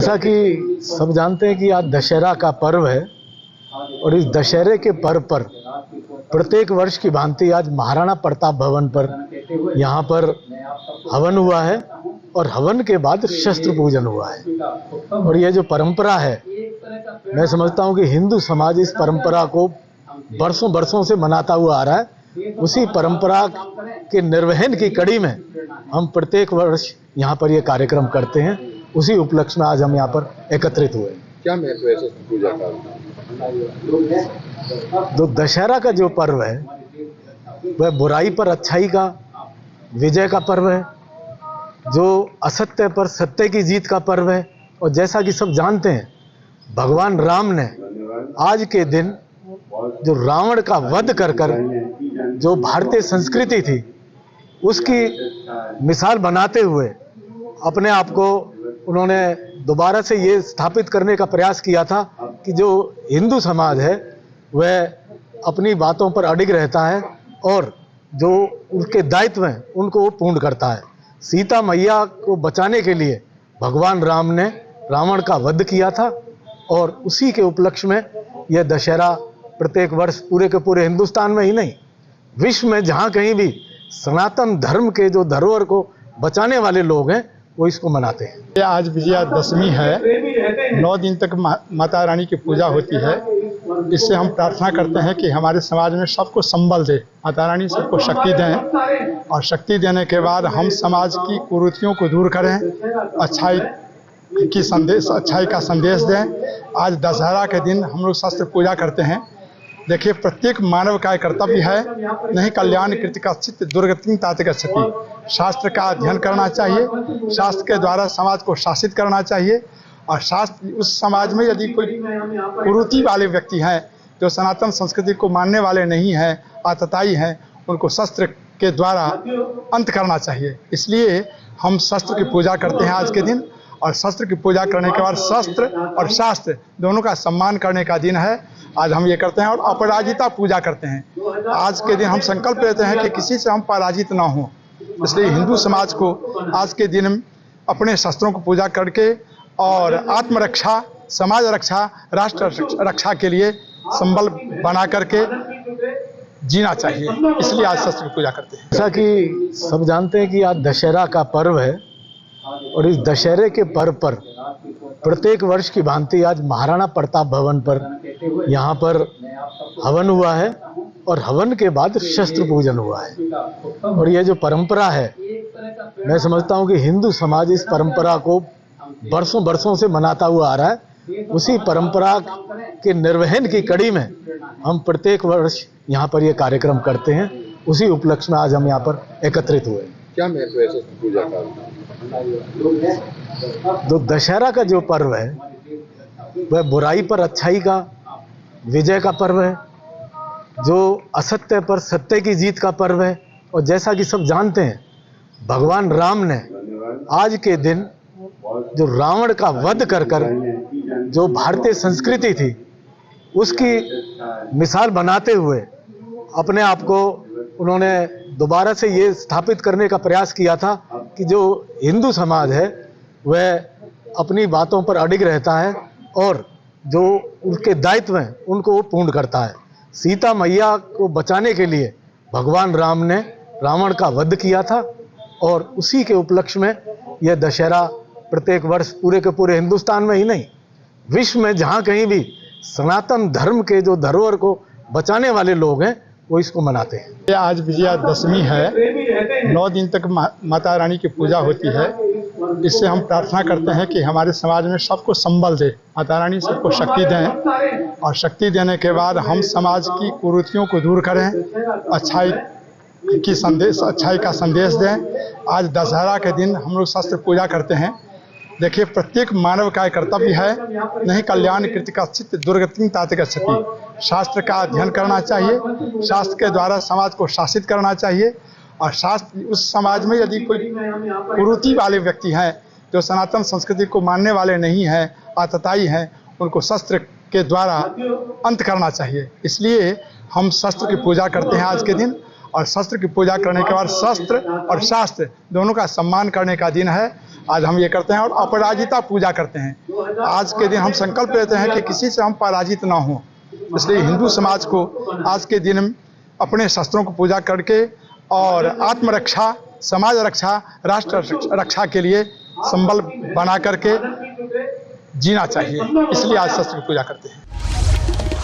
जैसा कि सब जानते हैं कि आज दशहरा का पर्व है और इस दशहरे के पर्व पर प्रत्येक वर्ष की भांति आज महाराणा प्रताप भवन पर यहाँ पर हवन हुआ है और हवन के बाद शस्त्र पूजन हुआ है। और ये जो परंपरा है, मैं समझता हूँ कि हिंदू समाज इस परंपरा को बरसों बरसों से मनाता हुआ आ रहा है। उसी परंपरा के निर्वहन की कड़ी में हम प्रत्येक वर्ष यहाँ पर ये कार्यक्रम करते हैं। उसी उपलक्ष्य में आज हम यहाँ पर एकत्रित हुए। क्या महत्व है शस्त्र पूजा का? तो दशहरा का जो पर्व है वह बुराई पर अच्छाई का विजय का पर्व है, जो असत्य पर सत्य की जीत का पर्व है। और जैसा कि सब जानते हैं, भगवान राम ने आज के दिन जो रावण का वध कर जो भारतीय संस्कृति थी उसकी मिसाल बनाते हुए अपने आप को उन्होंने दोबारा से ये स्थापित करने का प्रयास किया था कि जो हिंदू समाज है वह अपनी बातों पर अडिग रहता है और जो उनके दायित्व हैं उनको वो पूर्ण करता है। सीता मैया को बचाने के लिए भगवान राम ने रावण का वध किया था और उसी के उपलक्ष्य में यह दशहरा प्रत्येक वर्ष पूरे के पूरे हिंदुस्तान में ही नहीं, विश्व में जहाँ कहीं भी सनातन धर्म के जो धरोहर को बचाने वाले लोग हैं वो इसको मनाते हैं। आज विजयादशमी है, 9 दिन तक माता रानी की पूजा होती है। इससे हम प्रार्थना करते हैं कि हमारे समाज में सबको संबल दे, माता रानी सबको शक्ति दें और शक्ति देने के बाद हम समाज की कुरीतियों को दूर करें, अच्छाई का संदेश दें। आज दशहरा के दिन हम लोग शस्त्र पूजा करते हैं। देखिए, प्रत्येक मानव का कर्तव्य है, नहीं कल्याण कृति का चित्त दुर्गति तात गच्छति। शास्त्र का अध्ययन करना चाहिए, शास्त्र के द्वारा समाज को शासित करना चाहिए। और शास्त्र उस समाज में यदि कोई कुरीति वाले व्यक्ति हैं जो सनातन संस्कृति को मानने वाले नहीं हैं, आतताई हैं, उनको शस्त्र के द्वारा अंत करना चाहिए। इसलिए हम शस्त्र की पूजा करते हैं आज के दिन। और शस्त्र की पूजा करने के बाद शस्त्र और शास्त्र दोनों का सम्मान करने का दिन है। आज हम ये करते हैं और अपराजिता पूजा करते हैं। आज के दिन हम संकल्प लेते हैं कि किसी से हम पराजित ना हों। इसलिए हिंदू समाज को आज के दिन अपने शस्त्रों को पूजा करके और आत्मरक्षा, समाज रक्षा, राष्ट्र रक्षा के लिए संबल बना करके जीना चाहिए। इसलिए आज शस्त्र की पूजा करते हैं। जैसा कि सब जानते हैं कि आज दशहरा का पर्व है और इस दशहरे के पर्व पर प्रत्येक वर्ष की भांति आज महाराणा प्रताप भवन पर यहाँ पर हवन हुआ है और हवन के बाद शस्त्र पूजन हुआ है। और ये जो परंपरा है, मैं समझता हूँ कि हिंदू समाज इस परंपरा को बरसों बरसों से मनाता हुआ आ रहा है। उसी परंपरा के निर्वहन की कड़ी में हम प्रत्येक वर्ष यहाँ पर ये कार्यक्रम करते हैं। उसी उपलक्ष्य में आज हम यहाँ पर एकत्रित हुए। क्या महत्व है शस्त्र पूजा का? तो दशहरा का जो पर्व है वह बुराई पर अच्छाई का विजय का पर्व है, जो असत्य पर सत्य की जीत का पर्व है। और जैसा कि सब जानते हैं, भगवान राम ने आज के दिन जो रावण का वध कर जो भारतीय संस्कृति थी उसकी मिसाल बनाते हुए अपने आप को उन्होंने दोबारा से ये स्थापित करने का प्रयास किया था कि जो हिंदू समाज है वह अपनी बातों पर अडिग रहता है और जो उनके दायित्व हैं उनको वो पूर्ण करता है। सीता मैया को बचाने के लिए भगवान राम ने रावण का वध किया था और उसी के उपलक्ष्य में यह दशहरा प्रत्येक वर्ष पूरे के पूरे हिंदुस्तान में ही नहीं, विश्व में जहाँ कहीं भी सनातन धर्म के जो धरोहर को बचाने वाले लोग हैं वो इसको मनाते हैं। आज विजयादशमी है, 9 दिन तक माता रानी की पूजा होती है। इससे हम प्रार्थना करते हैं कि हमारे समाज में सबको संबल दे, माता रानी सबको शक्ति दें और शक्ति देने के बाद हम समाज की कुरीतियों को दूर करें, अच्छाई का संदेश दें। आज दशहरा के दिन हम लोग शस्त्र पूजा करते हैं। देखिए, प्रत्येक मानव का कर्तव्य है, नहीं कल्याण कृति का चित्त दुर्गति तात गच्छति। शास्त्र का अध्ययन करना चाहिए, शास्त्र के द्वारा समाज को शासित करना चाहिए। और शास्त्र उस समाज में यदि कोई कुरीति वाले व्यक्ति हैं जो सनातन संस्कृति को मानने वाले नहीं हैं, आतताई हैं, उनको शस्त्र के द्वारा अंत करना चाहिए। इसलिए हम शस्त्र की पूजा करते हैं आज के दिन। और शस्त्र की पूजा करने के बाद शस्त्र और शास्त्र दोनों का सम्मान करने का दिन है। आज हम ये करते हैं और अपराजिता पूजा करते हैं। आज के दिन हम संकल्प लेते हैं कि किसी से हम पराजित ना हों, इसलिए हिंदू समाज को आज के दिन अपने शस्त्रों को पूजा करके और आत्मरक्षा, समाज रक्षा, राष्ट्र रक्षा के लिए संबल बना करके जीना चाहिए, इसलिए आज शस्त्र की पूजा करते हैं।